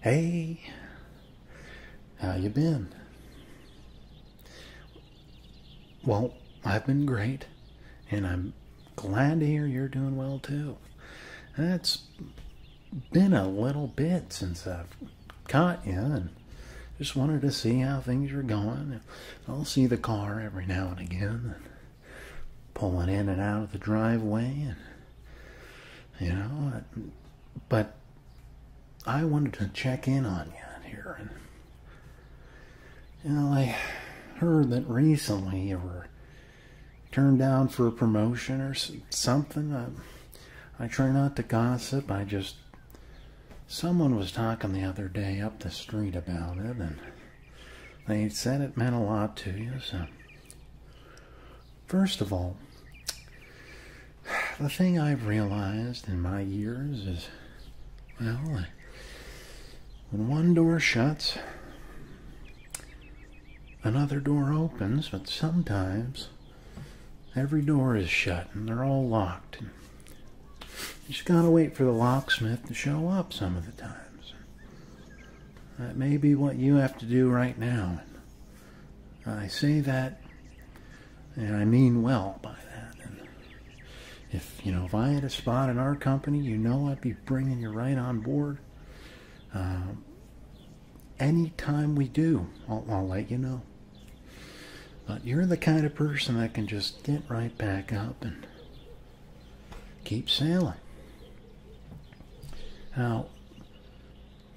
Hey, how you been? Well, I've been great, and I'm glad to hear you're doing well too. It's been a little bit since I've caught you, and just wanted to see how things are going. I'll see the car every now and again, and pulling in and out of the driveway, and but I wanted to check in on you here, and I heard that recently you were turned down for a promotion or something. I try not to gossip. Someone was talking the other day up the street about it, and they said it meant a lot to you. So, first of all, the thing I've realized in my years is, well, when one door shuts, another door opens, but sometimes every door is shut and they're all locked. And you just gotta wait for the locksmith to show up some of the times. That may be what you have to do right now. I say that, and I mean well by that. And if I had a spot in our company, I'd be bringing you right on board. Anytime we do, I'll let you know. But you're the kind of person that can just get right back up and keep sailing. Now,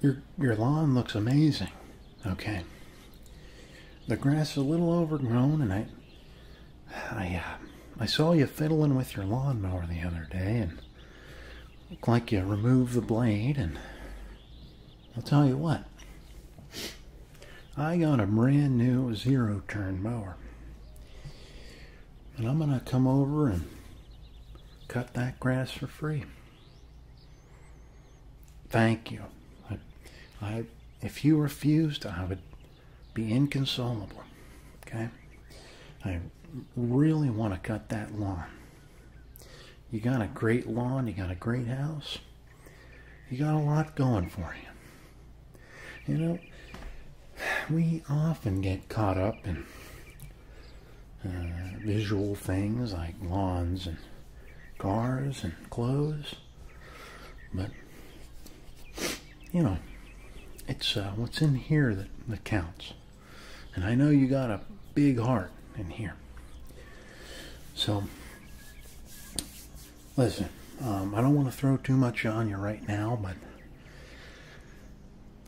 your lawn looks amazing. Okay. The grass is a little overgrown, and I saw you fiddling with your lawnmower the other day, and looked like you removed the blade, and I'll tell you what. I got a brand new zero-turn mower. And I'm going to come over and cut that grass for free. Thank you. If you refused, I would be inconsolable. Okay? I really want to cut that lawn. You got a great lawn. You got a great house. You got a lot going for you. We often get caught up in visual things like lawns and cars and clothes, but it's what's in here that counts. And I know you got a big heart in here. So listen, I don't want to throw too much on you right now, but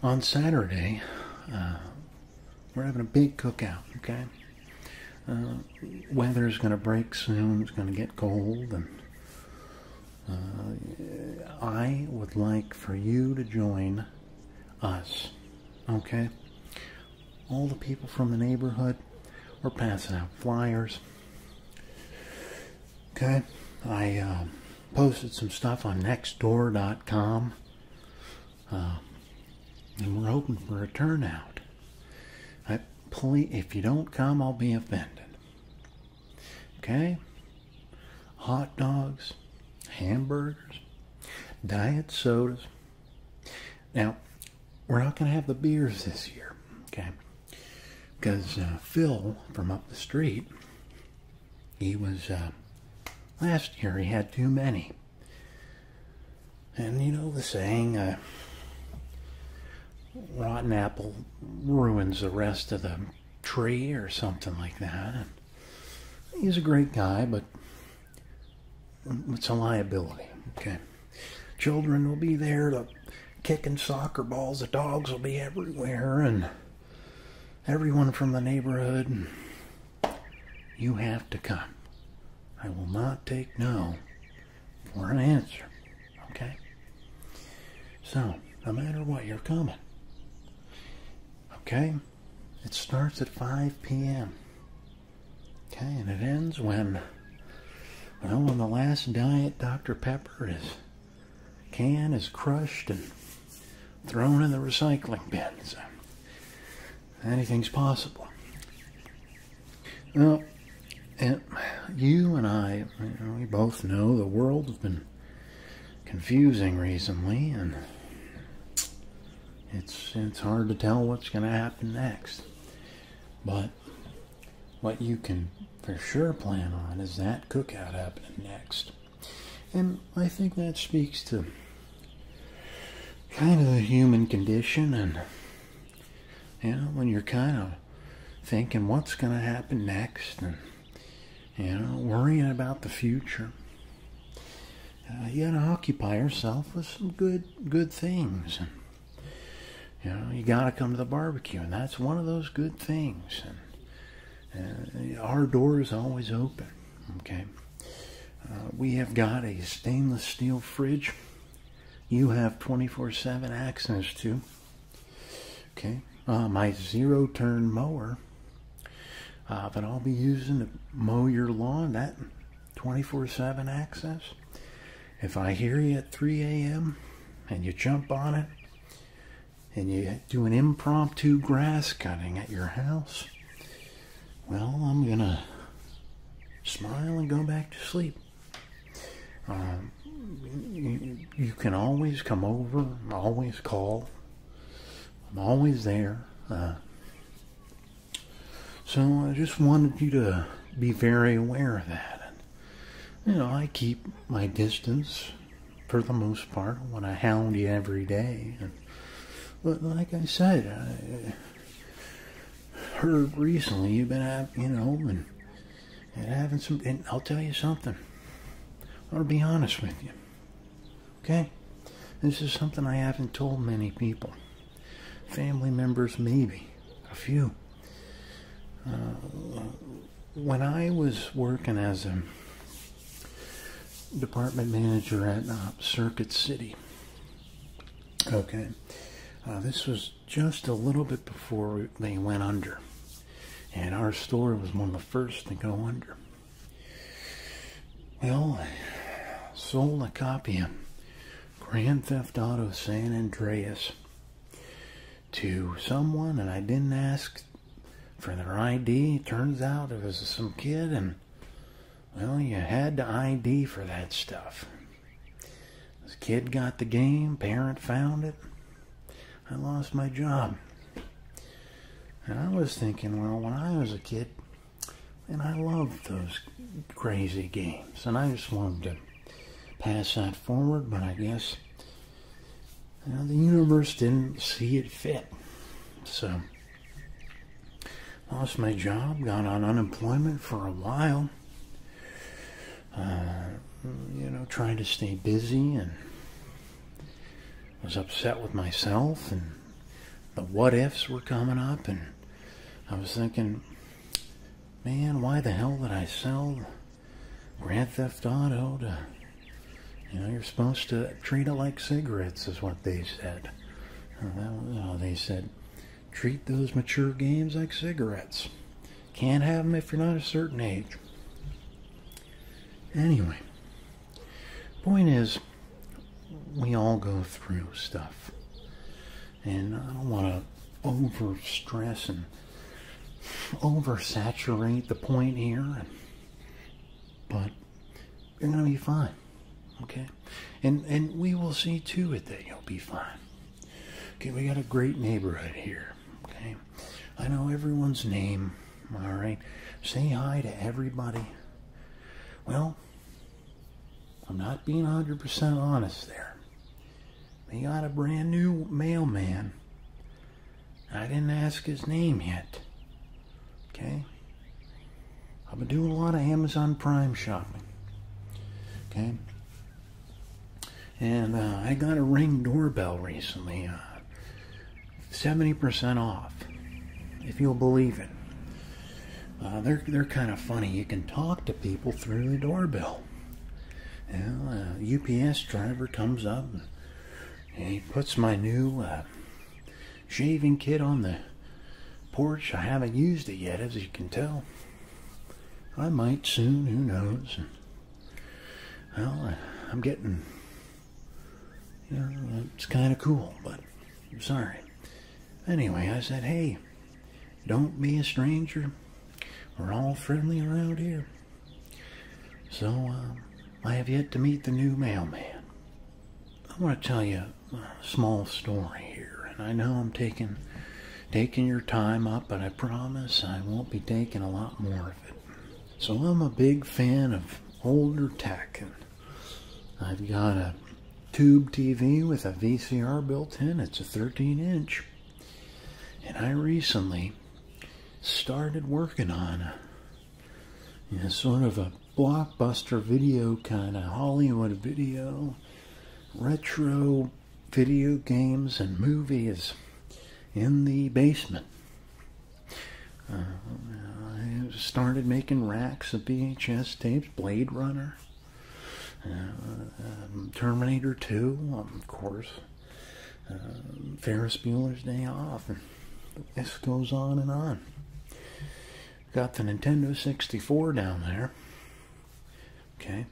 on Saturday we're having a big cookout. Okay. Weather's going to break soon. It's going to get cold, and I would like for you to join us. Okay? All the people from the neighborhood, we're passing out flyers. Okay? I posted some stuff on nextdoor.com, and we're hoping for a turnout. Please, if you don't come, I'll be offended. Okay? Hot dogs, hamburgers, diet sodas. Now, we're not going to have the beers this year, okay? Because Phil from up the street, he was, last year he had too many. And you know the saying, rotten apple ruins the rest of the tree or something like that. And he's a great guy, but it's a liability. Okay, children will be there to kicking soccer balls. The dogs will be everywhere, and everyone from the neighborhood. You have to come. I will not take no for an answer. Okay. So no matter what, you're coming. Okay? It starts at 5 p.m. Okay, and it ends when the last Diet Dr. Pepper can is crushed and thrown in the recycling bin. So anything's possible. Well, and you and I, we both know the world has been confusing recently, and It's hard to tell what's going to happen next. But what you can for sure plan on is that cookout happening next. And I think that speaks to kind of the human condition, and when you're kind of thinking what's going to happen next, and worrying about the future, you got to occupy yourself with some good things. And you got to come to the barbecue, and that's one of those good things. And our door is always open. Okay, we have got a stainless steel fridge. You have 24/7 access to. Okay, my zero-turn mower that I'll be using to mow your lawn, that 24/7 access. If I hear you at 3 a.m. and you jump on it and you do an impromptu grass cutting at your house, well, I'm gonna smile and go back to sleep. You can always come over, always call. I'm always there. So I just wanted you to be very aware of that. And, I keep my distance for the most part when I hound you every day. But like I said, I heard recently you've been and having some, and I'll tell you something. I'll be honest with you. Okay? This is something I haven't told many people. Family members, maybe. A few. When I was working as a department manager at Circuit City, okay, this was just a little bit before they went under. And our store was one of the first to go under. Well, I sold a copy of Grand Theft Auto San Andreas to someone, and I didn't ask for their ID. Turns out it was some kid, and well, you had to ID for that stuff. This kid got the game, parent found it. I lost my job. And I was thinking, well, when I was a kid, and I loved those crazy games, and I just wanted to pass that forward, but I guess the universe didn't see it fit. So, lost my job, got on unemployment for a while, trying to stay busy, and was upset with myself, and the what ifs were coming up, and I was thinking, man, why the hell did I sell Grand Theft Auto to, you're supposed to treat it like cigarettes, is what they said. They said, treat those mature games like cigarettes. Can't have them if you're not a certain age. Anyway, point is, we all go through stuff. And I don't want to over-stress and oversaturate the point here. But you're going to be fine. Okay? And we will see to it that you'll be fine. Okay, we got a great neighborhood here. Okay? I know everyone's name. Alright? Say hi to everybody. Well, I'm not being 100% honest there. We got a brand new mailman. I didn't ask his name yet. Okay? I've been doing a lot of Amazon Prime shopping. Okay? And I got a Ring doorbell recently. 70% off. If you'll believe it. They're kind of funny. You can talk to people through the doorbell. A UPS driver comes up and he puts my new shaving kit on the porch. I haven't used it yet, as you can tell. I might soon, who knows. Well, I'm getting, it's kind of cool, but I'm sorry. Anyway, I said, hey, don't be a stranger. We're all friendly around here. So, I have yet to meet the new mailman. I want to tell you a small story here. And I know I'm taking your time up, but I promise I won't be taking a lot more of it. So I'm a big fan of older tech, and I've got a tube TV with a VCR built in. It's a 13-inch. And I recently started working on sort of a blockbuster video, kind of Hollywood video, retro video games and movies in the basement. I started making racks of VHS tapes, Blade Runner, Terminator 2, of course, Ferris Bueller's Day Off, and this goes on and on. Got the Nintendo 64 down there. Okay.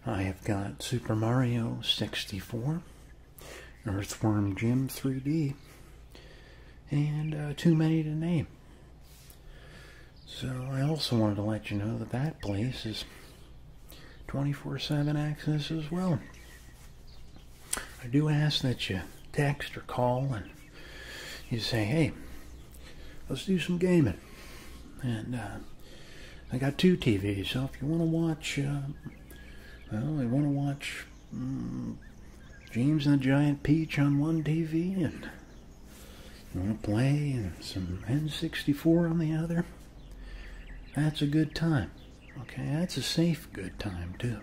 I have got Super Mario 64, Earthworm Jim 3D, and too many to name. So I also wanted to let you know that that place is 24/7 access as well. I do ask that you text or call and you say, hey, let's do some gaming. And I got 2 TVs, so if you want to watch, James and the Giant Peach on one TV, and you want to play some N64 on the other, that's a good time. Okay, that's a safe good time too.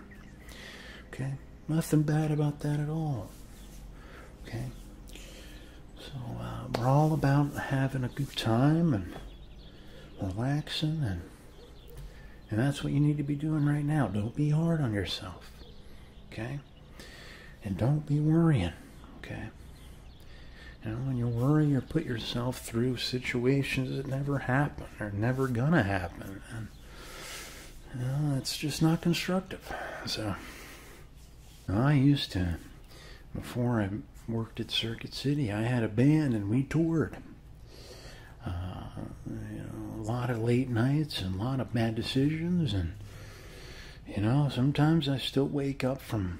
Okay, nothing bad about that at all. Okay, so we're all about having a good time and relaxing, and that's what you need to be doing right now. Don't be hard on yourself, okay? And don't be worrying, okay? You know, when you worry, you put yourself through situations that never happen or never gonna happen, and you know, it's just not constructive. So I used to, before I worked at Circuit City, I had a band and we toured. You know, a lot of late nights and a lot of bad decisions, and you know, sometimes I still wake up from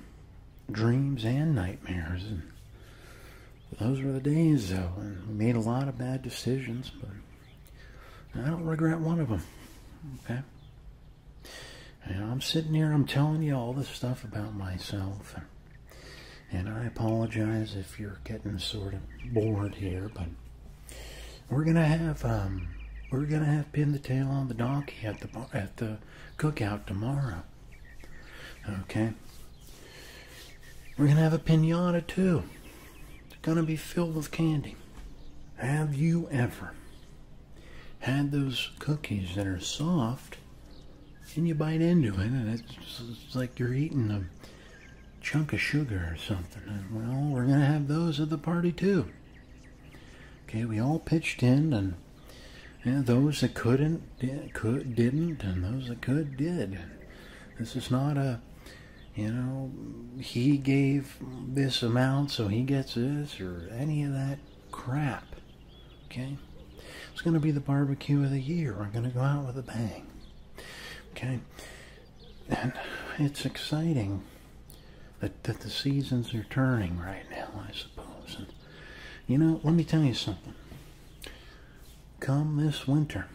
dreams and nightmares, and those were the days though, and we made a lot of bad decisions, but I don't regret one of them. Okay, and I'm sitting here, I'm telling you all this stuff about myself, and I apologize if you're getting sort of bored here, but we're gonna have pin the tail on the donkey at the cookout tomorrow. Okay, we're gonna have a piñata too. It's gonna be filled with candy. Have you ever had those cookies that are soft and you bite into it and it's like you're eating a chunk of sugar or something? Well, we're gonna have those at the party too. Okay, we all pitched in, and those that didn't, and those that could, did. This is not a, you know, he gave this amount, so he gets this, or any of that crap. Okay? It's going to be the barbecue of the year. We're going to go out with a bang. Okay? And it's exciting that the seasons are turning right now, I suppose. And, you know, let me tell you something. Come this winter,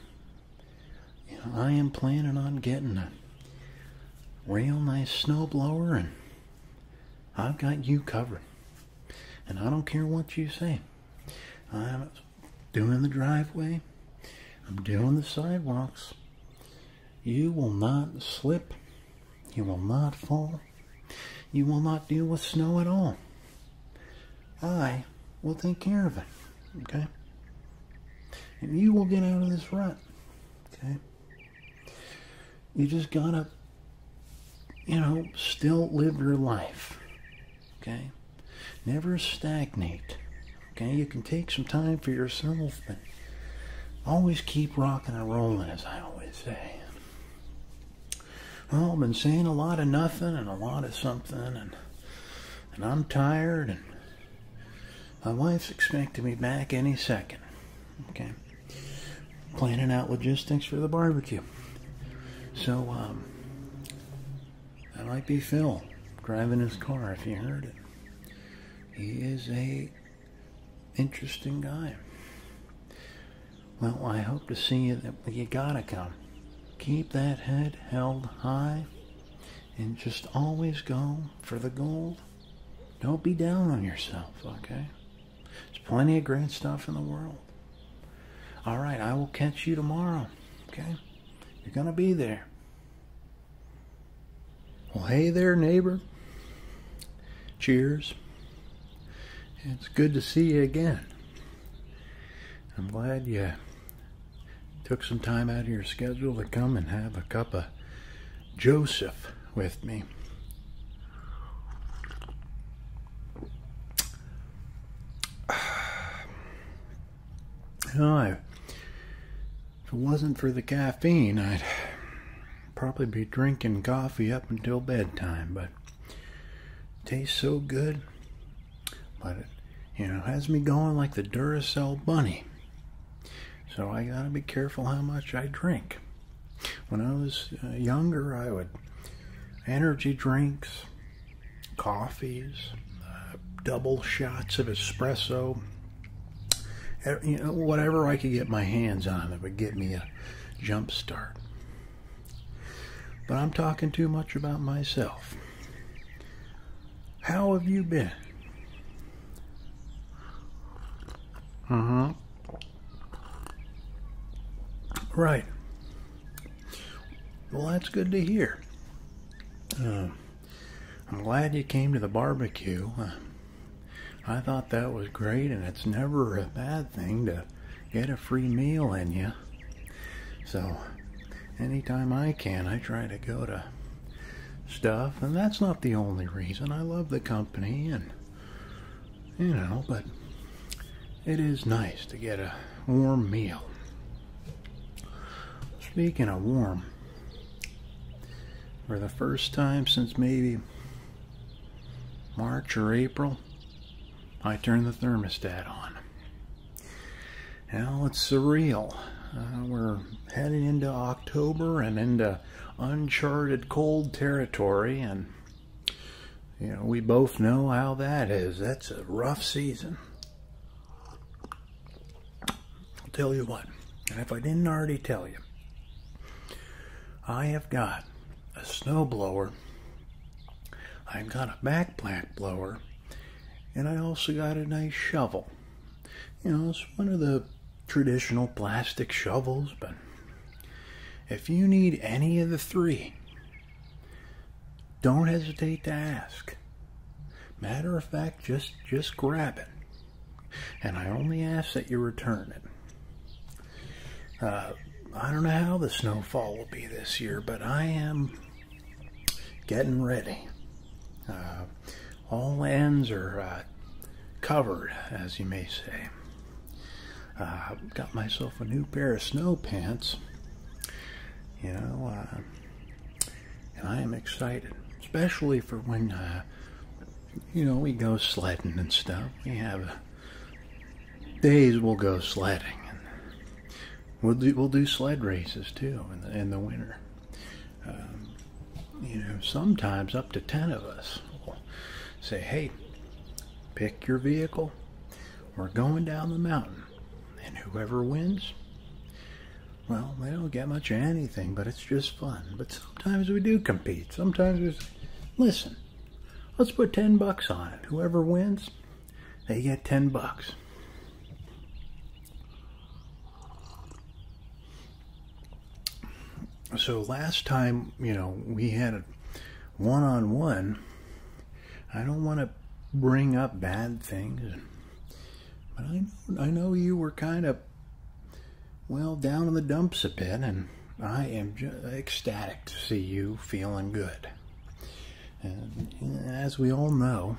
you know, I am planning on getting a real nice snowblower, and I've got you covered. And I don't care what you say. I'm doing the driveway. I'm doing the sidewalks. You will not slip. You will not fall. You will not deal with snow at all. I will take care of it, okay? And you will get out of this rut, okay? You just gotta, you know, still live your life, okay? Never stagnate, okay? You can take some time for yourself, but always keep rocking and rolling, as I always say. Well, I've been saying a lot of nothing and a lot of something, and I'm tired, and my wife's expecting me back any second. Okay. Planning out logistics for the barbecue. So, that might be Phil driving his car if you heard it. He is a interesting guy. Well, I hope to see you. You gotta come. Keep that head held high and just always go for the gold. Don't be down on yourself, okay? There's plenty of great stuff in the world. All right, I will catch you tomorrow, okay? You're gonna be there. Well, hey there, neighbor. Cheers. It's good to see you again. I'm glad you took some time out of your schedule to come and have a cup of Joseph with me. You know, if it wasn't for the caffeine, I'd probably be drinking coffee up until bedtime, but it tastes so good. But it, has me going like the Duracell bunny. So I gotta be careful how much I drink. When I was younger, I would energy drinks, coffees, double shots of espresso, whatever I could get my hands on that would get me a jump start. But I'm talking too much about myself. How have you been? Right. Well, that's good to hear. I'm glad you came to the barbecue. I thought that was great, and it's never a bad thing to get a free meal in you. So, anytime I can, I try to go to stuff, and that's not the only reason. I love the company, and, but it is nice to get a warm meal. Speaking of warm, for the first time since maybe March or April, I turned the thermostat on. Now it's surreal. We're heading into October and into uncharted cold territory, and we both know how that is. That's a rough season. I'll tell you what, and if I didn't already tell you, I have got a snowblower, I've got a backpack blower, and I also got a nice shovel. It's one of the traditional plastic shovels, but if you need any of the three, don't hesitate to ask. Matter of fact, just grab it. And I only ask that you return it. I don't know how the snowfall will be this year, but I am getting ready. All ends are covered, as you may say. Got myself a new pair of snow pants, and I am excited, especially for when, we go sledding and stuff. We have days we'll go sledding. We'll do sled races too in the winter. Sometimes up to 10 of us will say, "Hey, pick your vehicle. We're going down the mountain, and whoever wins, well, they don't get much of anything, but it's just fun." But sometimes we do compete. Sometimes we say, "Listen, let's put $10 on it. Whoever wins, they get $10." So last time, we had a one-on-one. I don't want to bring up bad things, but I know you were kind of, down in the dumps a bit, and I am just ecstatic to see you feeling good. And as we all know,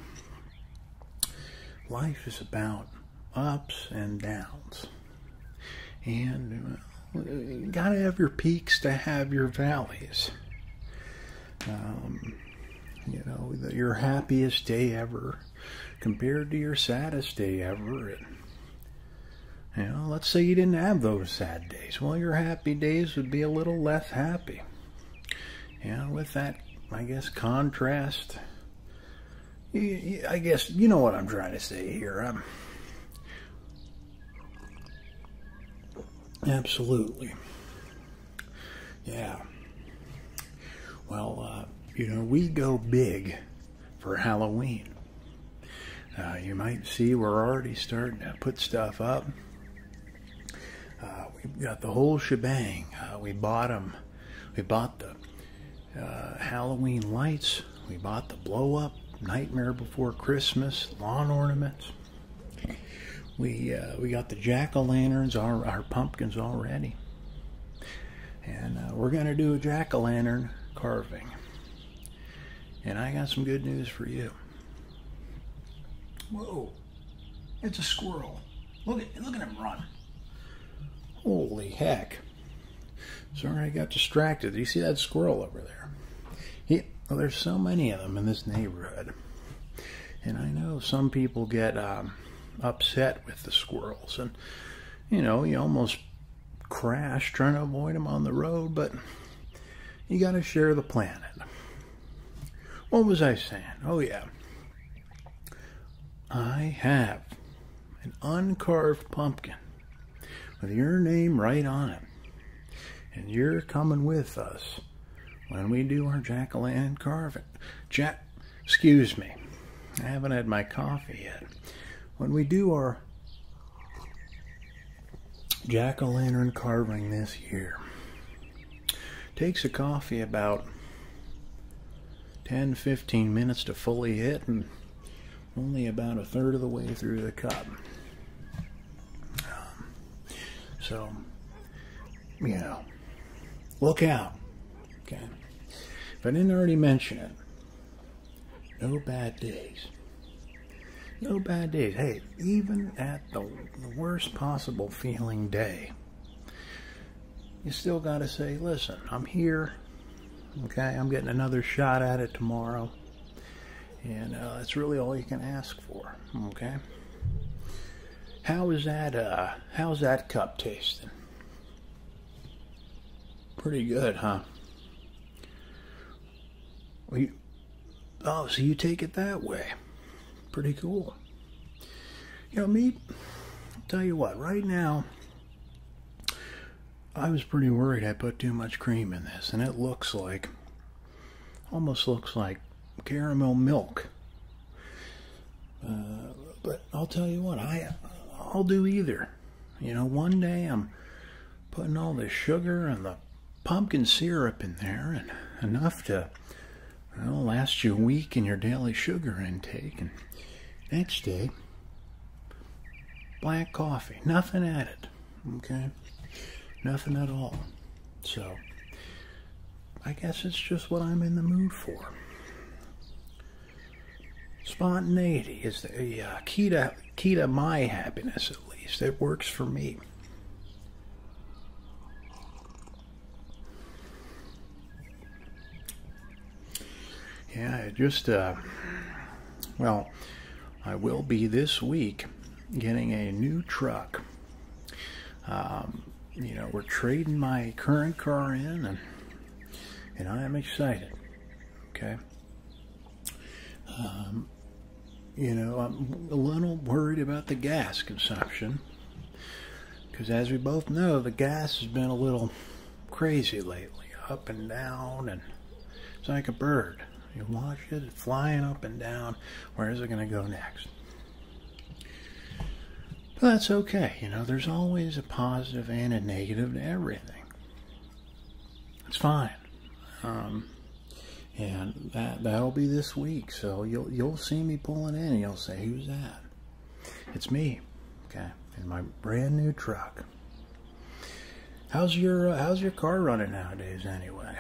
life is about ups and downs, and you gotta have your peaks to have your valleys. Your happiest day ever compared to your saddest day ever. Let's say you didn't have those sad days. Well, your happy days would be a little less happy. With that, I guess, contrast. I guess you know what I'm trying to say here. Absolutely. Yeah. Well, you know, we go big for Halloween. You might see we're already starting to put stuff up. We've got the whole shebang. We bought them. We bought the Halloween lights. We bought the blow-up Nightmare Before Christmas lawn ornaments. We got the jack-o'-lanterns, our pumpkins already. And we're going to do a jack-o'-lantern carving. And I got some good news for you. Whoa, it's a squirrel. Look at him run. Holy heck. Sorry I got distracted. Do you see that squirrel over there? Well, there's so many of them in this neighborhood. And I know some people get upset with the squirrels. And, you know, you almost crash trying to avoid them on the road, but you got to share the planet. What was I saying? Oh, yeah. I have an uncarved pumpkin with your name right on it. And you're coming with us when we do our jack-o'-lantern carving. Excuse me. I haven't had my coffee yet. When we do our jack-o'-lantern carving this year, takes a coffee about 10-15 minutes to fully hit, and only about a third of the way through the cup. So, you know, look out. Okay. If I didn't already mention it, no bad days. No bad days. Hey, even at the worst possible feeling day, you still got to say, listen, I'm here. Okay, I'm getting another shot at it tomorrow. And that's really all you can ask for. Okay? How's that cup tasting? Pretty good, huh? Well, so you take it that way. Pretty cool. You know, me, I'll tell you what, right now, I was pretty worried I put too much cream in this, and it almost looks like caramel milk. But I'll tell you what, I'll do either. You know, one day I'm putting all the sugar and the pumpkin syrup in there, and enough to, well, last you a week in your daily sugar intake, and next day, black coffee, nothing added, okay? Nothing at all. So, I guess it's just what I'm in the mood for. Spontaneity is the key to my happiness, at least. It works for me. Yeah, it just, well, I will be this week getting a new truck. You know, we're trading my current car in, and I am excited. Okay. You know, I'm a little worried about the gas consumption, because as we both know, the gas has been a little crazy lately, up and down, and it's like a bird. You watch it flying up and down. Where is it going to go next? But that's okay. You know, there's always a positive and a negative to everything. It's fine. And that'll be this week. So you'll see me pulling in, and you'll say, "Who's that?" It's me. Okay, in my brand new truck. How's your car running nowadays, anyway?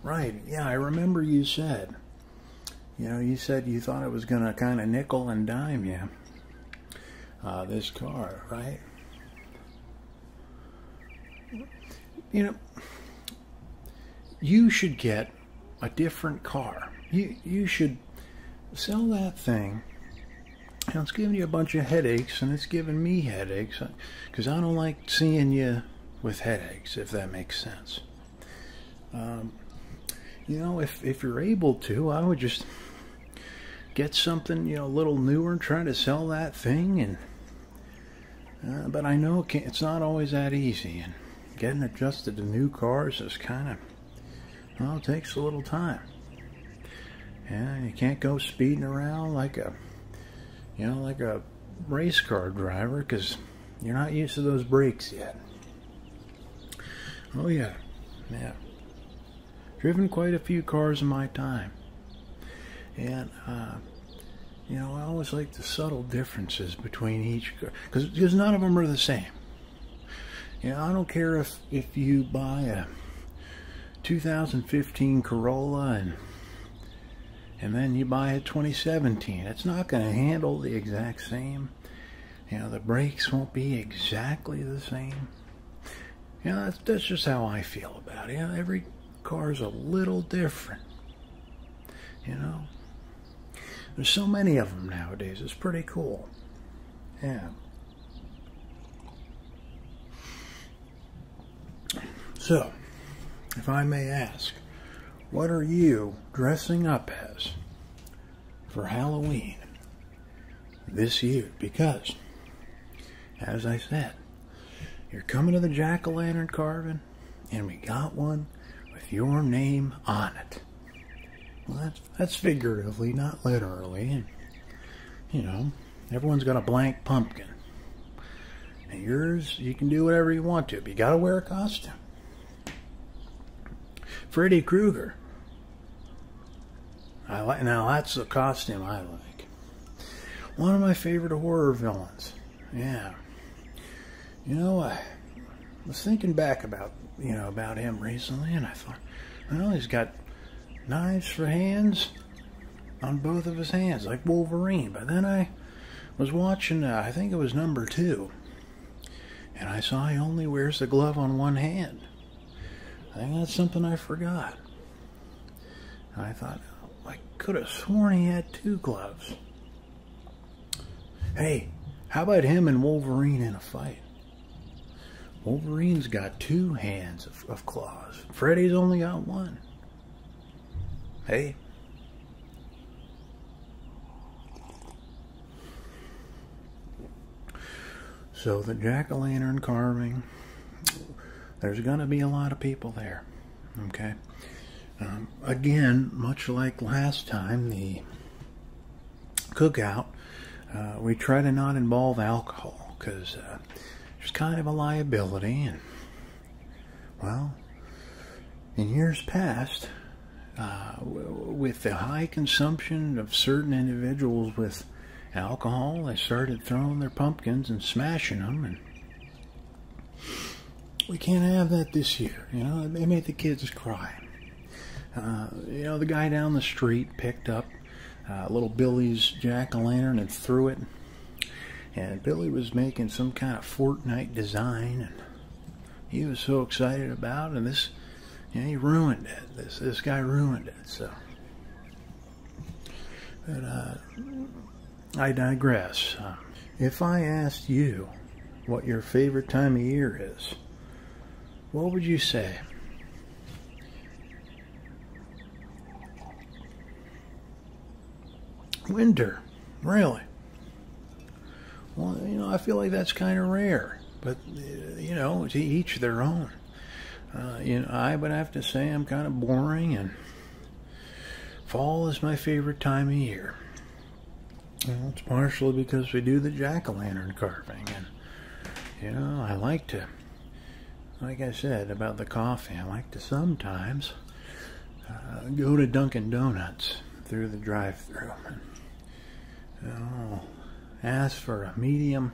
Right. Yeah, I remember you said. You know, you said you thought it was going to kind of nickel and dime you. This car, right? You know, you should get a different car. You should sell that thing. You know, it's giving you a bunch of headaches, and it's giving me headaches, because I don't like seeing you with headaches, if that makes sense. You know, if you're able to, I would just get something, you know, a little newer and try to sell that thing. And but I know it's not always that easy, and getting adjusted to new cars is kind of, well, it takes a little time. Yeah, you can't go speeding around like a, you know, like a race car driver, because you're not used to those brakes yet. Oh yeah, yeah. Driven quite a few cars in my time, and you know, I always like the subtle differences between each car, because none of them are the same. You know, I don't care if you buy a 2015 Corolla and then you buy a 2017. It's not going to handle the exact same. You know, the brakes won't be exactly the same. You know, that's just how I feel about it. You know, every car's a little different. You know, there's so many of them nowadays. It's pretty cool. Yeah. So, if I may ask, what are you dressing up as for Halloween this year? Because, as I said, you're coming to the jack-o'-lantern carving, and we got one with your name on it. Well, that's figuratively, not literally. And, you know, everyone's got a blank pumpkin. And yours, you can do whatever you want to, but you got to wear a costume. Freddy Krueger. Now that's the costume I like. One of my favorite horror villains. Yeah. You know, I was thinking back about him recently, and I thought, well, he's got knives for hands on both of his hands, like Wolverine. But then I was watching, I think it was number 2, and I saw he only wears the glove on one hand. I think that's something I forgot. And I thought, I could have sworn he had 2 gloves. Hey, how about him and Wolverine in a fight? Wolverine's got 2 hands of claws. Freddy's only got 1. Hey. So the jack-o'-lantern carving, there's going to be a lot of people there, okay? Again, much like last time, the cookout, we try to not involve alcohol, because there's kind of a liability, and, well, in years past, with the high consumption of certain individuals with alcohol, they started throwing their pumpkins and smashing them, and we can't have that this year. You know, it made the kids cry. You know, the guy down the street picked up little Billy's jack-o'-lantern and threw it, and Billy was making some kind of Fortnite design, and he was so excited about it, and this, you know, he ruined it. This guy ruined it. So, but I digress. If I asked you what your favorite time of year is, what would you say? Winter. Really? Well, you know, I feel like that's kind of rare. But, you know, to each their own. You know, I would have to say I'm kind of boring, and fall is my favorite time of year. Well, it's partially because we do the jack-o'-lantern carving, and, you know, I like to, like I said about the coffee, I like to sometimes go to Dunkin' Donuts through the drive-thru, and, you know, ask for a medium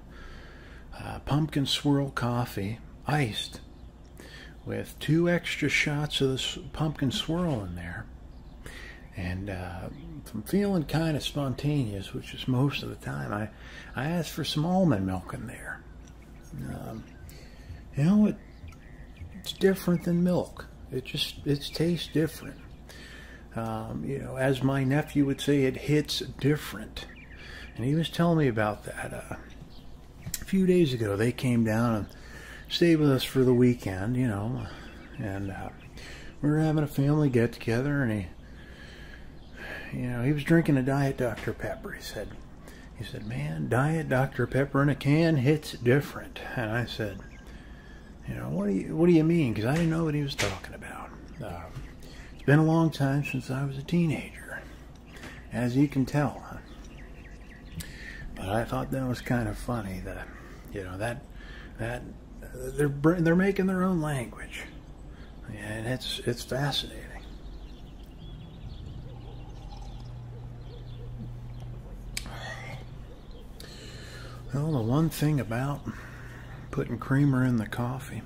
pumpkin swirl coffee, iced, with 2 extra shots of the pumpkin swirl in there. And if I'm feeling kind of spontaneous, which is most of the time, I ask for some almond milk in there. You know, it's different than milk. It tastes different. You know, as my nephew would say, it hits different. And he was telling me about that a few days ago. They came down and stayed with us for the weekend, you know, and we were having a family get-together, and you know, he was drinking a Diet Dr. Pepper. He said, man, Diet Dr. Pepper in a can hits different. And I said, you know, what do you mean? Because I didn't know what he was talking about. It's been a long time since I was a teenager, as you can tell. But I thought that was kind of funny that, you know, that they're making their own language, and it's fascinating. Well, the one thing about putting creamer in the coffee,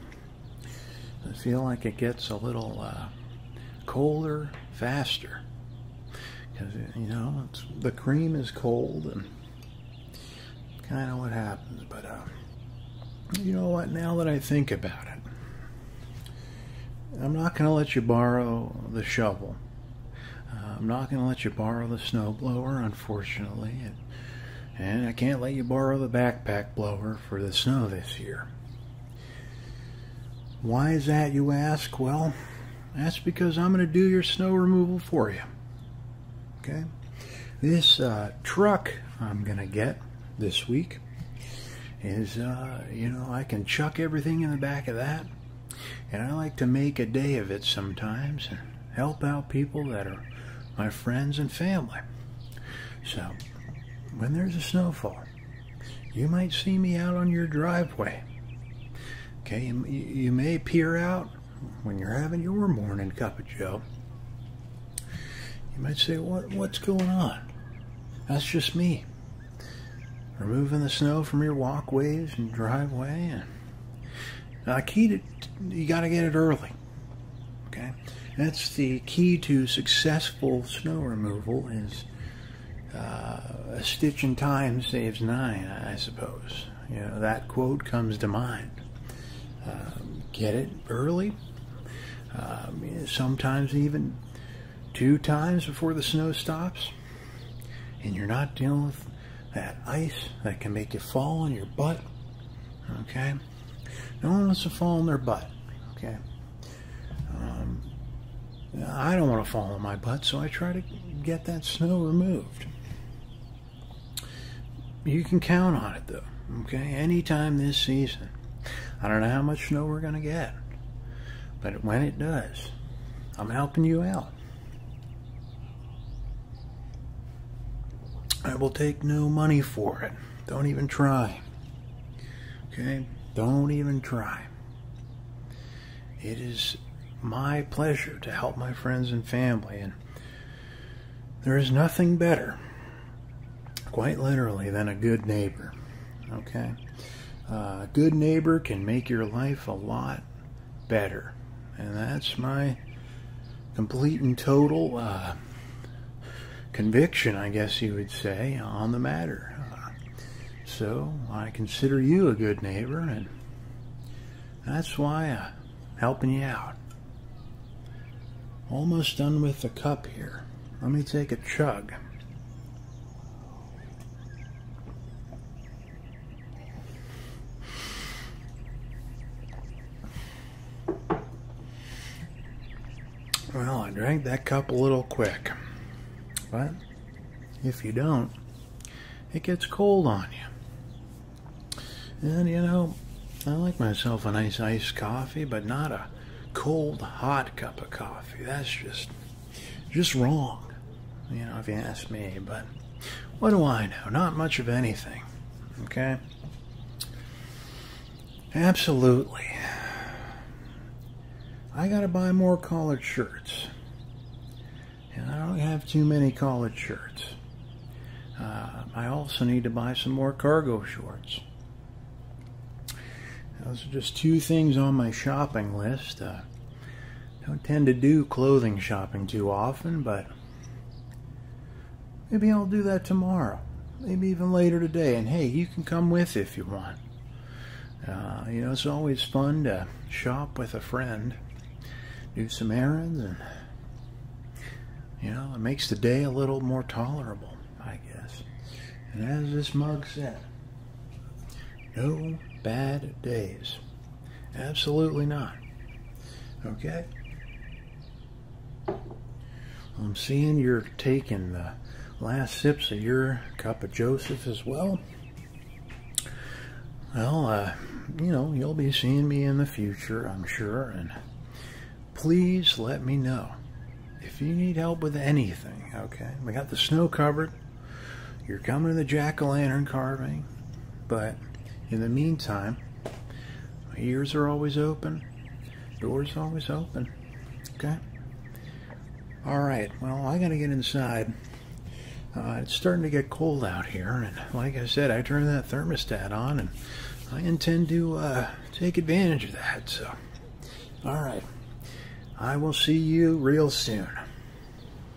I feel like it gets a little colder faster, because, you know, the cream is cold, and kind of what happens. But you know what, now that I think about it, I'm not going to let you borrow the shovel. I'm not going to let you borrow the snowblower, unfortunately, and I can't let you borrow the backpack blower for the snow this year. Why is that, you ask? Well, that's because I'm going to do your snow removal for you. Okay? This truck I'm going to get this week is, you know, I can chuck everything in the back of that, and I like to make a day of it sometimes and help out people that are my friends and family. So, when there's a snowfall, you might see me out on your driveway. Okay, you may peer out when you're having your morning cup of joe. You might say, what's going on? That's just me, removing the snow from your walkways and driveway. And you got to get it early. Okay, that's the key to successful snow removal. Is a stitch in time saves 9, I suppose. You know, that quote comes to mind. Get it early. Sometimes even 2 times before the snow stops, and you're not dealing with that ice that can make you fall on your butt. Okay, no one wants to fall on their butt. Okay, I don't want to fall on my butt, so I try to get that snow removed. You can count on it, though. Okay, anytime this season. I don't know how much snow we're going to get, but when it does, I'm helping you out. I will take no money for it. Don't even try. Okay? Don't even try. It is my pleasure to help my friends and family, and there is nothing better, quite literally, than a good neighbor. Okay? A good neighbor can make your life a lot better, and that's my complete and total conviction, I guess you would say, on the matter. So I consider you a good neighbor, and that's why I'm helping you out. Almost done with the cup here. Let me take a chug. Well, I drank that cup a little quick, but if you don't, it gets cold on you. And you know, I like myself a nice iced coffee, but not a cold, hot cup of coffee. That's just wrong, you know, if you ask me. But what do I know? Not much of anything. Okay? Absolutely. I gotta buy more collared shirts. And I don't have too many collared shirts. I also need to buy some more cargo shorts. Those are just 2 things on my shopping list. Don't tend to do clothing shopping too often, but maybe I'll do that tomorrow. Maybe even later today. And hey, you can come with if you want. You know, it's always fun to shop with a friend. Do some errands, and you know, it makes the day a little more tolerable, I guess. And as this mug said, no bad days. Absolutely not. Okay? I'm seeing you're taking the last sips of your cup of Joseph as well. Well, you know, you'll be seeing me in the future, I'm sure, and please let me know if you need help with anything, okay? We got the snow covered. You're coming to the jack-o'-lantern carving, but in the meantime, my ears are always open, doors always open, okay? All right, well, I gotta get inside. It's starting to get cold out here, and like I said, I turned that thermostat on, and I intend to take advantage of that. So, all right, I will see you real soon.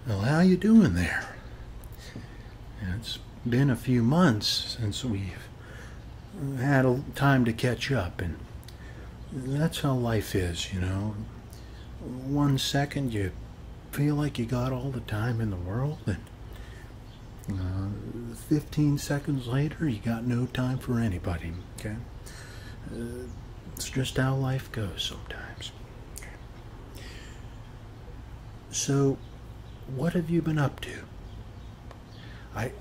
Well, how you doing there? It's been a few months since we've had a time to catch up, and that's how life is, you know. 1 second you feel like you got all the time in the world, and 15 seconds later you got no time for anybody, okay? It's just how life goes sometimes. So what have you been up to? I'm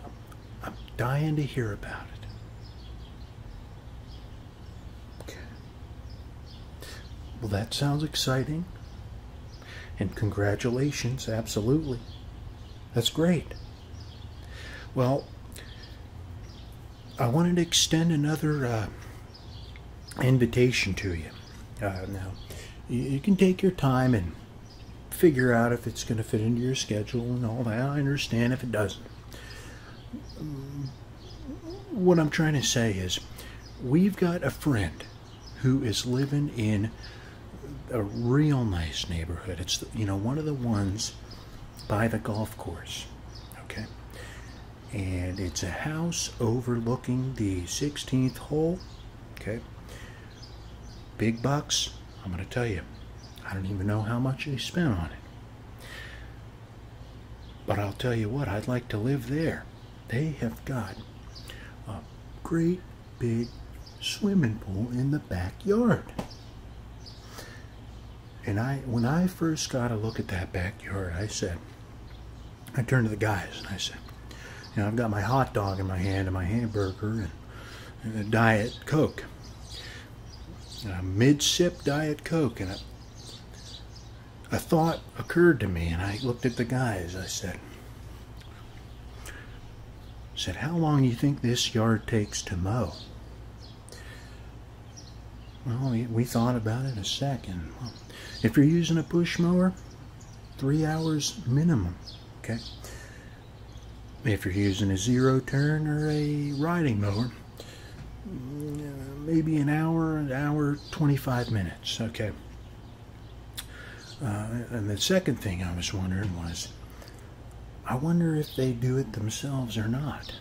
dying to hear about it. Okay. Well, that sounds exciting, and congratulations, absolutely. That's great. Well, I wanted to extend another invitation to you. Now, you can take your time and figure out if it's going to fit into your schedule and all that. I understand if it doesn't. What I'm trying to say is, we've got a friend who is living in a real nice neighborhood. It's, you know, one of the ones by the golf course, okay? And it's a house overlooking the 16th hole, okay? Big bucks, I'm going to tell you. I don't even know how much they spent on it. But I'll tell you what, I'd like to live there. They have got a great big swimming pool in the backyard. And when I first got a look at that backyard, I turned to the guys and I said, you know, I've got my hot dog in my hand and my hamburger and a Diet Coke. A mid-sip Diet Coke, and a thought occurred to me, and I looked at the guys. I said, how long do you think this yard takes to mow? Well, we thought about it a second. Well, if you're using a push mower, 3 hours minimum, okay? If you're using a zero turn or a riding mower, maybe an hour 25 minutes, okay? And the second thing I was wondering was, I wonder if they do it themselves or not.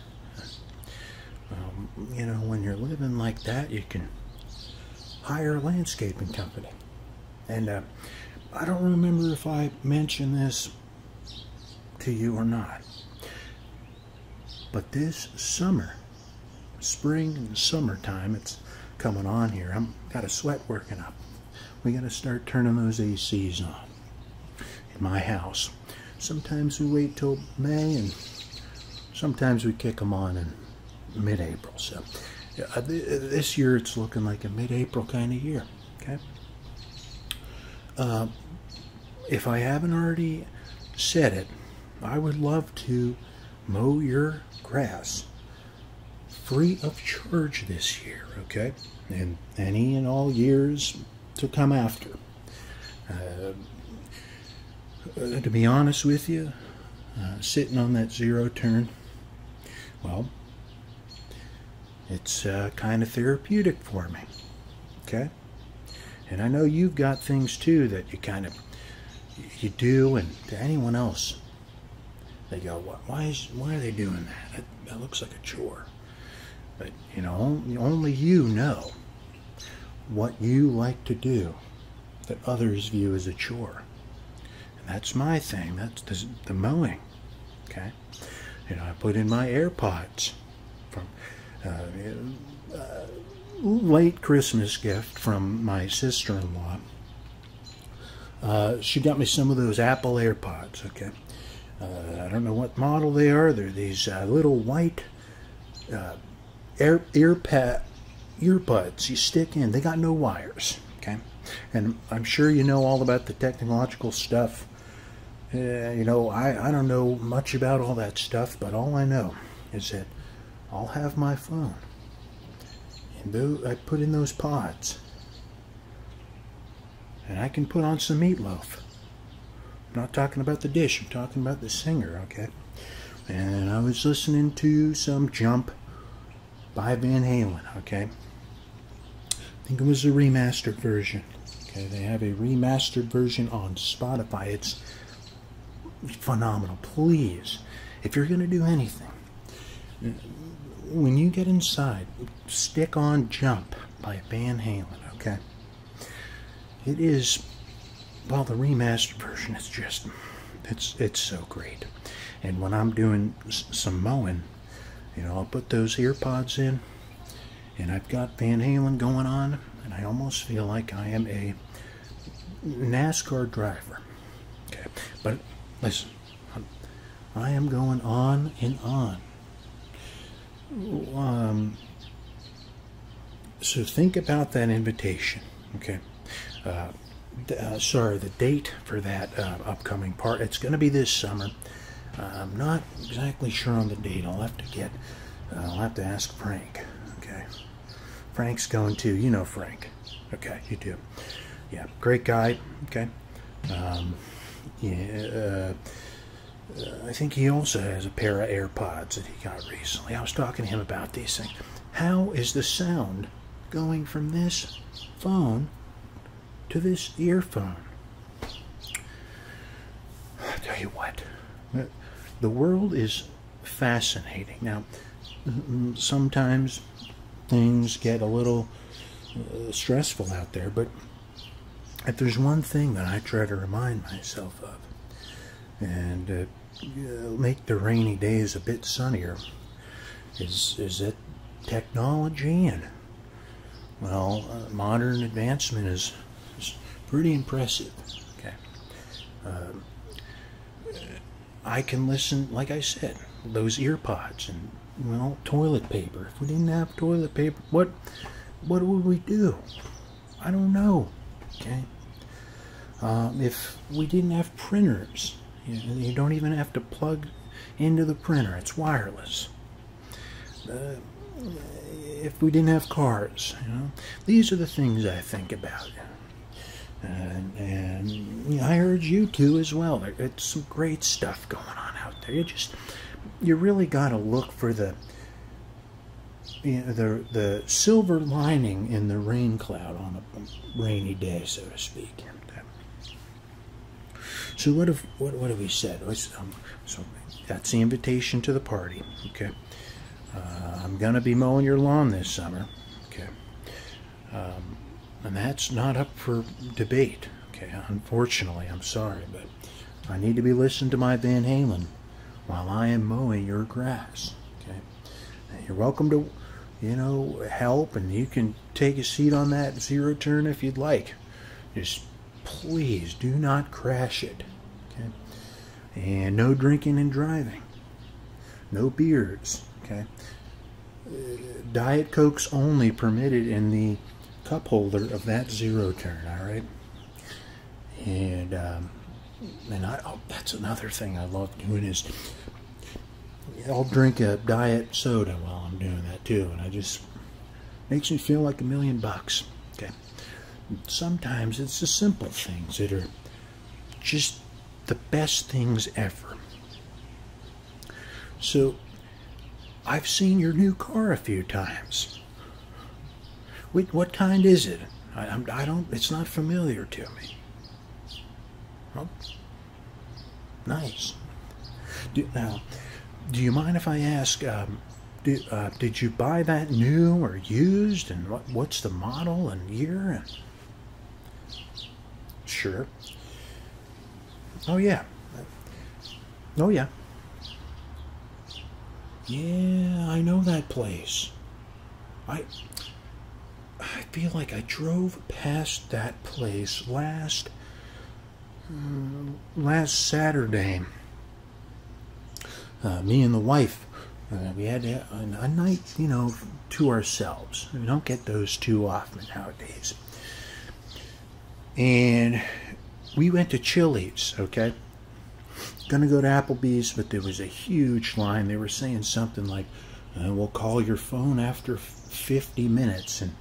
You know, when you're living like that, you can hire a landscaping company. And I don't remember if I mentioned this to you or not, but this summer, spring and summertime, it's coming on here. I've got a sweat working up. We got to start turning those ACs on in my house. Sometimes we wait till May, and sometimes we kick them on in mid-April. So this year it's looking like a mid-April kind of year. Okay. If I haven't already said it, I would love to mow your grass free of charge this year, okay? And any and all years to come after. To be honest with you, sitting on that zero turn, well, it's kind of therapeutic for me, okay? And I know you've got things too that you do, and to anyone else, they go, why are they doing that? That looks like a chore. But, you know, only you know what you like to do that others view as a chore. And that's my thing. That's the mowing. Okay? You know, I put in my AirPods from late Christmas gift from my sister-in-law. She got me some of those Apple AirPods, okay? I don't know what model they are. They're these little white earbuds you stick in. They got no wires, okay? And I'm sure you know all about the technological stuff. You know, I don't know much about all that stuff, but all I know is that I'll have my phone, and I put in those pods, and I can put on some meatloaf. I'm not talking about the dish, I'm talking about the singer, okay? And I was listening to some Jump by Van Halen, okay? I think it was a remastered version. Okay, they have a remastered version on Spotify. It's phenomenal. Please, if you're going to do anything, when you get inside, stick on Jump by Van Halen, okay? It is, well, the remastered version is just, it's so great. And when I'm doing some mowing, you know, I'll put those ear pods in, and I've got Van Halen going on, and I almost feel like I am a NASCAR driver. Okay, but listen, I am going on and on. So think about that invitation, okay? Sorry, the date for that upcoming part. It's going to be this summer. I'm not exactly sure on the date. I'll have to ask Frank. Okay, Frank's going to. You know Frank. Okay, you do. Yeah, great guy. Okay. Yeah. I think he also has a pair of AirPods that he got recently. I was talking to him about these things. How is the sound going from this phone to this earphone? I'll tell you what. The world is fascinating. Now, sometimes things get a little stressful out there, but if there's one thing that I try to remind myself of, and make the rainy days a bit sunnier, is that technology and, well, modern advancement is pretty impressive. Okay. I can listen, like I said, those ear pods and, well, toilet paper. If we didn't have toilet paper, what would we do? I don't know. Okay. If we didn't have printers, you don't even have to plug into the printer. It's wireless. If we didn't have cars, you know, these are the things I think about. And you know, I urge you to as well. It's some great stuff going on out there. You really got to look for the silver lining in the rain cloud on a rainy day, so to speak. So what have we said? So that's the invitation to the party. Okay, I'm gonna be mowing your lawn this summer. Okay. And that's not up for debate, okay? Unfortunately, I'm sorry, but I need to be listening to my Van Halen while I am mowing your grass, okay? And you're welcome to, you know, help, and you can take a seat on that zero turn if you'd like. Just please do not crash it, okay? And no drinking and driving. No beers, okay? Diet Cokes only permitted in the cup holder of that zero turn, all right? And that's another thing I love doing is I'll drink a diet soda while I'm doing that too, and makes me feel like $1 million. Okay. Sometimes it's the simple things that are just the best things ever. So I've seen your new car a few times. Wait, what kind is it? It's not familiar to me. Oh, nice. Now, do you mind if I ask, did you buy that new or used, and what's the model and year? Sure. Oh, yeah. Oh, yeah. Yeah, I know that place. I feel like I drove past that place last Saturday. Me and the wife, we had a night, you know, to ourselves. We don't get those too often nowadays. And we went to Chili's, okay? Gonna go to Applebee's, but there was a huge line. They were saying something like, we'll call your phone after 50 minutes. And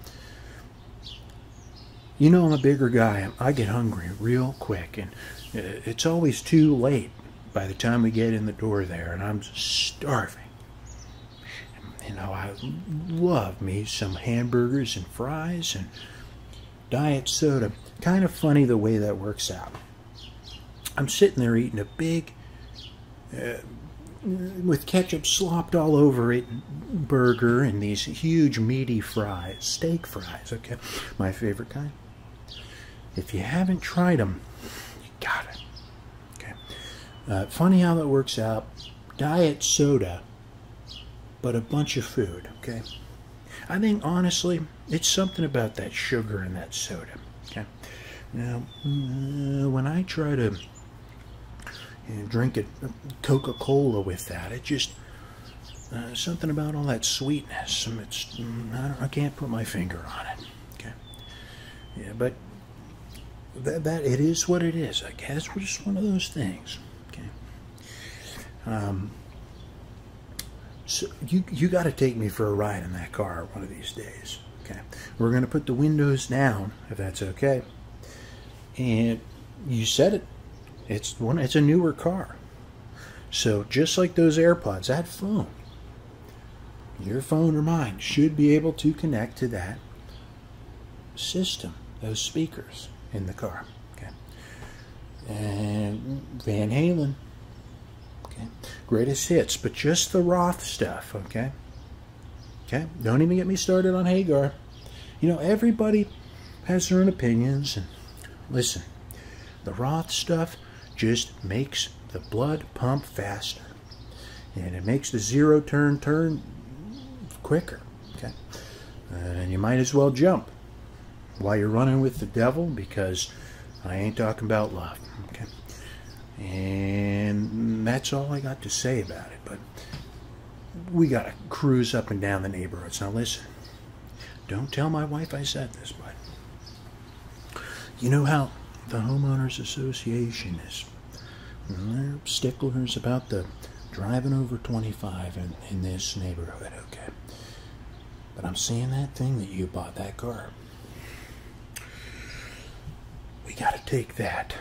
you know, I'm a bigger guy. I get hungry real quick, and it's always too late by the time we get in the door there, and I'm starving. You know, I love me some hamburgers and fries and diet soda. Kind of funny the way that works out. I'm sitting there eating a big, with ketchup slopped all over it, burger and these huge meaty fries, steak fries, okay? My favorite kind. If you haven't tried them, you got it. Okay. Funny how that works out. Diet soda, but a bunch of food, okay? I think, honestly, it's something about that sugar in that soda, okay? Now, when I try to drink a Coca-Cola with that, it just, something about all that sweetness, I can't put my finger on it, okay? Yeah, but that it is what it is, I guess. We're just one of those things, okay? So you got to take me for a ride in that car one of these days, okay? We're going to put the windows down, if that's okay. And you said it. It's a newer car. So just like those AirPods, that phone, your phone or mine, should be able to connect to that system, those speakers in the car. Okay. And Van Halen. Okay. Greatest hits, but just the Roth stuff, okay? Okay? Don't even get me started on Hagar. You know, everybody has their own opinions, and listen, the Roth stuff just makes the blood pump faster, and it makes the zero turn quicker, okay? And you might as well jump while you're running with the devil, because I ain't talking about love, okay? And that's all I got to say about it. But we got to cruise up and down the neighborhoods. Now listen, don't tell my wife I said this, but you know how the homeowners association is, they're sticklers about the driving over 25 in this neighborhood, okay? But I'm seeing that thing that you bought, that car. We got to take that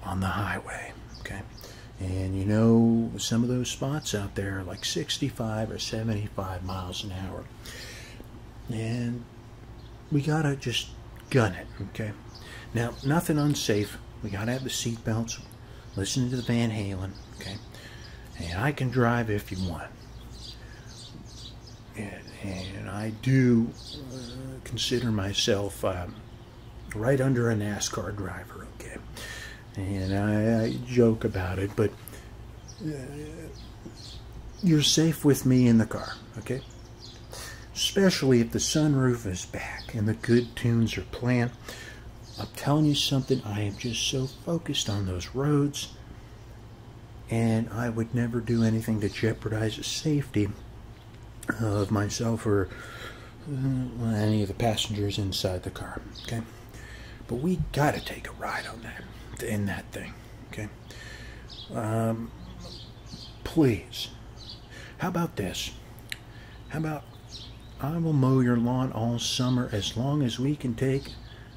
on the highway, okay? And you know, some of those spots out there are like 65 or 75 miles an hour. And we got to just gun it, okay? Now, nothing unsafe. We got to have the seat belts, listen to the Van Halen, okay? And I can drive if you want. And I do consider myself right under a NASCAR driver, okay? And I joke about it, but you're safe with me in the car, okay? Especially if the sunroof is back and the good tunes are playing. I'm telling you something, I am just so focused on those roads, and I would never do anything to jeopardize the safety of myself or any of the passengers inside the car, okay? But we got to take a ride on that, in that thing, okay? Please, how about this? How about I will mow your lawn all summer as long as we can take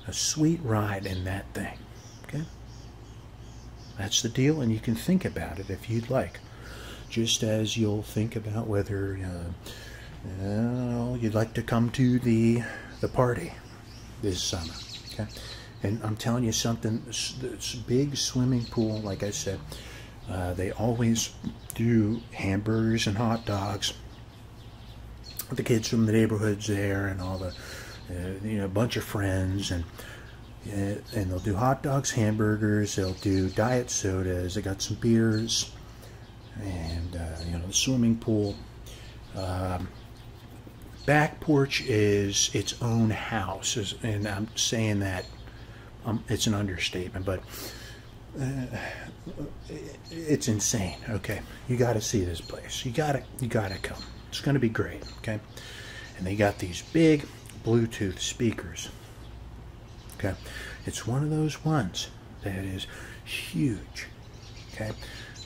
a sweet ride in that thing, okay? That's the deal, and you can think about it if you'd like, just as you'll think about whether you'd like to come to the party this summer, okay? And I'm telling you something, this big swimming pool, like I said, they always do hamburgers and hot dogs. The kids from the neighborhoods there, and all the a bunch of friends, and they'll do hot dogs, hamburgers, they'll do diet sodas, they got some beers, and the swimming pool. Back porch is its own house, and I'm saying that it's an understatement, but it's insane. Okay, you got to see this place. You gotta come. It's gonna be great. Okay, and they got these big Bluetooth speakers. Okay, it's one of those ones that is huge. Okay,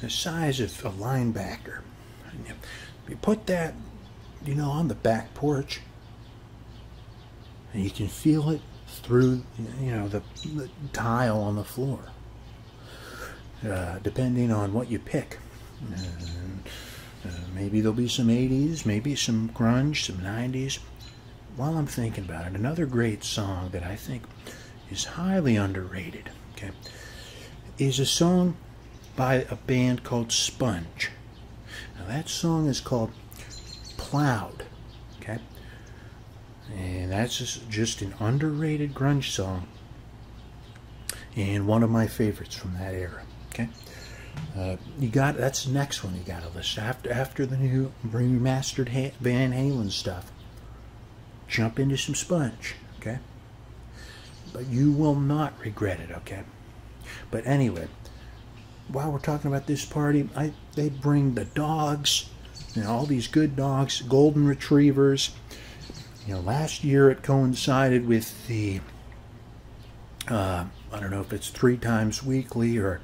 the size of a linebacker. You put that, you know, on the back porch, and you can feel it through, you know, the tile on the floor. Depending on what you pick. Maybe there'll be some 80s, maybe some grunge, some 90s. While I'm thinking about it, another great song that I think is highly underrated, okay, is a song by a band called Sponge. Now that song is called Plowed, okay, and that's just an underrated grunge song and one of my favorites from that era. Okay, that's the next one you got to listen after the new remastered Van Halen stuff. Jump into some Sponge, okay? But you will not regret it, okay? But anyway, while we're talking about this party, they bring the dogs, you know, all these good dogs, golden retrievers. You know, last year it coincided with the I don't know if it's 3 times weekly or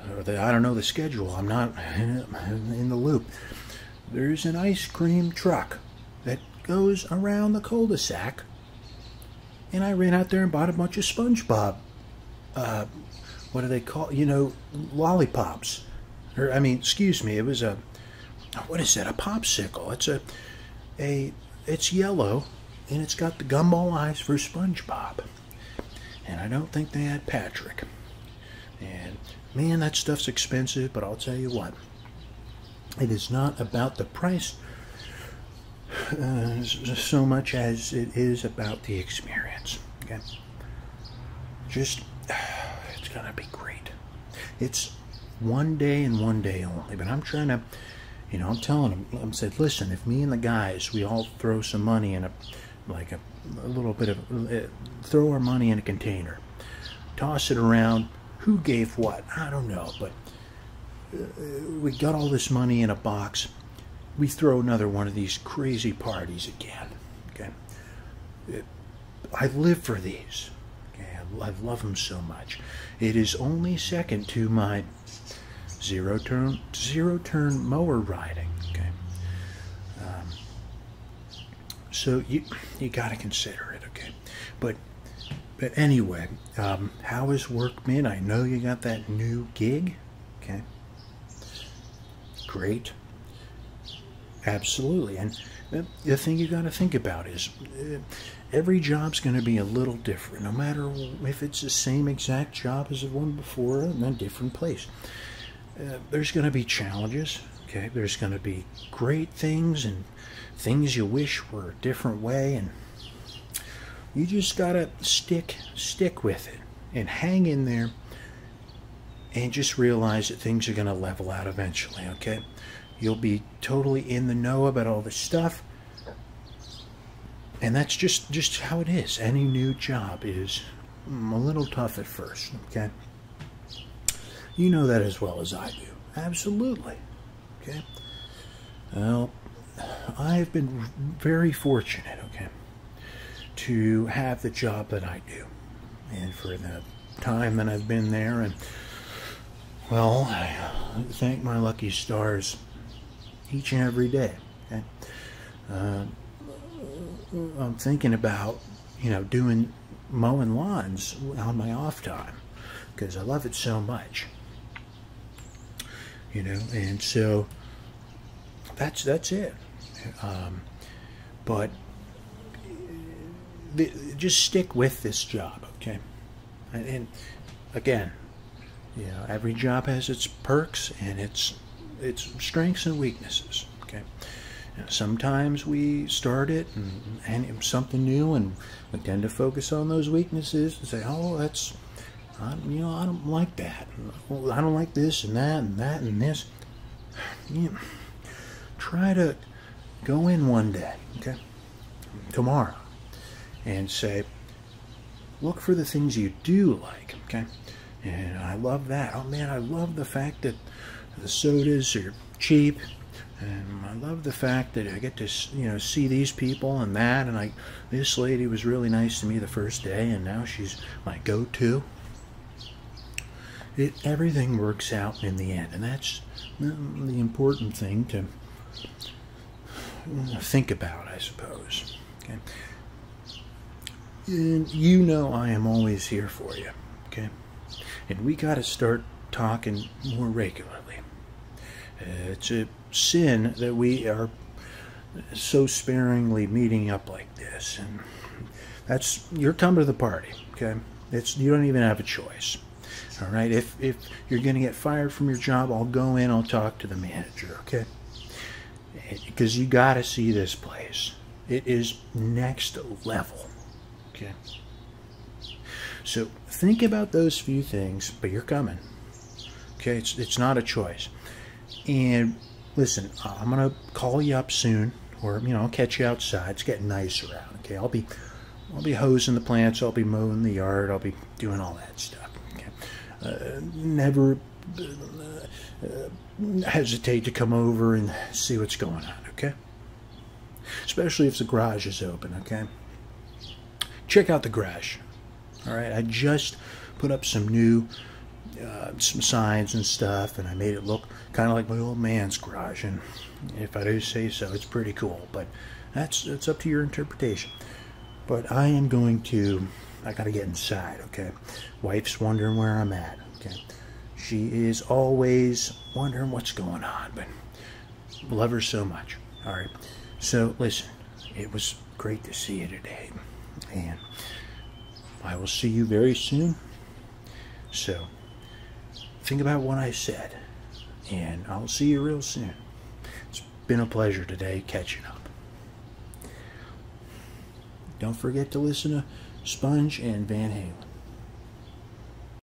I don't know the schedule. I'm not in the loop. There's an ice cream truck that goes around the cul-de-sac, and I ran out there and bought a bunch of SpongeBob. What do they call? You know, lollipops. Or I mean, excuse me. It was a what is that? A popsicle. It's yellow, and it's got the gumball eyes for SpongeBob. And I don't think they had Patrick. And man, that stuff's expensive, but I'll tell you what, it is not about the price so much as it is about the experience. Okay, just it's gonna be great. It's one day and one day only, but I'm trying to, you know, I'm telling them, I'm saying, listen, if me and the guys, we all throw some money in a little bit of, throw our money in a container, toss it around. Who gave what? I don't know, but we got all this money in a box. We throw another one of these crazy parties again. Okay, I live for these. Okay, I love them so much. It is only second to my zero turn mower riding. Okay, so you got to consider it. Okay, but anyway, how has work been? I know you got that new gig. Okay, great. Absolutely. And the thing you got to think about is every job's going to be a little different, no matter if it's the same exact job as the one before in a different place. There's going to be challenges. Okay, there's going to be great things and things you wish were a different way, and you just gotta stick with it and hang in there and just realize that things are gonna level out eventually. Okay, you'll be totally in the know about all this stuff, and that's just how it is. Any new job is a little tough at first. Okay, you know that as well as I do. Absolutely. Okay, well, I've been very fortunate, okay, to have the job that I do, and for the time that I've been there, and well, I thank my lucky stars each and every day. Okay? I'm thinking about, you know, mowing lawns on my off time because I love it so much, you know, and so that's it. But just stick with this job, okay? And again, you know, every job has its perks and its strengths and weaknesses, okay? You know, sometimes we start it and it's something new, and we tend to focus on those weaknesses and say, oh, that's, you know, I don't like that. I don't like this and that and that and this. You know, try to go in one day, okay, tomorrow, and say, look for the things you do like, okay? And I love that. Oh man, I love the fact that the sodas are cheap, and I love the fact that I get to, you know, see these people and that. And this lady was really nice to me the first day, and now she's my go-to. Everything works out in the end, and that's the important thing to think about, I suppose. Okay. And you know I am always here for you. Okay. And we got to start talking more regularly. It's a sin that we are so sparingly meeting up like this, and you're coming to the party. Okay, you don't even have a choice. All right, if you're going to get fired from your job, I'll go in, I'll talk to the manager. Okay, because you got to see this place. It is next level. Okay. So think about those few things, but you're coming. Okay, it's not a choice. And listen, I'm gonna call you up soon, or I'll catch you outside. It's getting nice around. Okay, I'll be hosing the plants. I'll be mowing the yard. I'll be doing all that stuff. Okay, never hesitate to come over and see what's going on. Okay, especially if the garage is open. Okay, check out the garage. All right, I just put up some new some signs and stuff, and I made it look kind of like my old man's garage, and if I do say so, it's pretty cool, but that's up to your interpretation. But I gotta get inside. Okay, wife's wondering where I'm at. Okay, she is always wondering what's going on, but love her so much. All right, so listen, it was great to see you today, and I will see you very soon. So think about what I said, and I'll see you real soon. It's been a pleasure today catching up. Don't forget to listen to Sponge and Van Halen.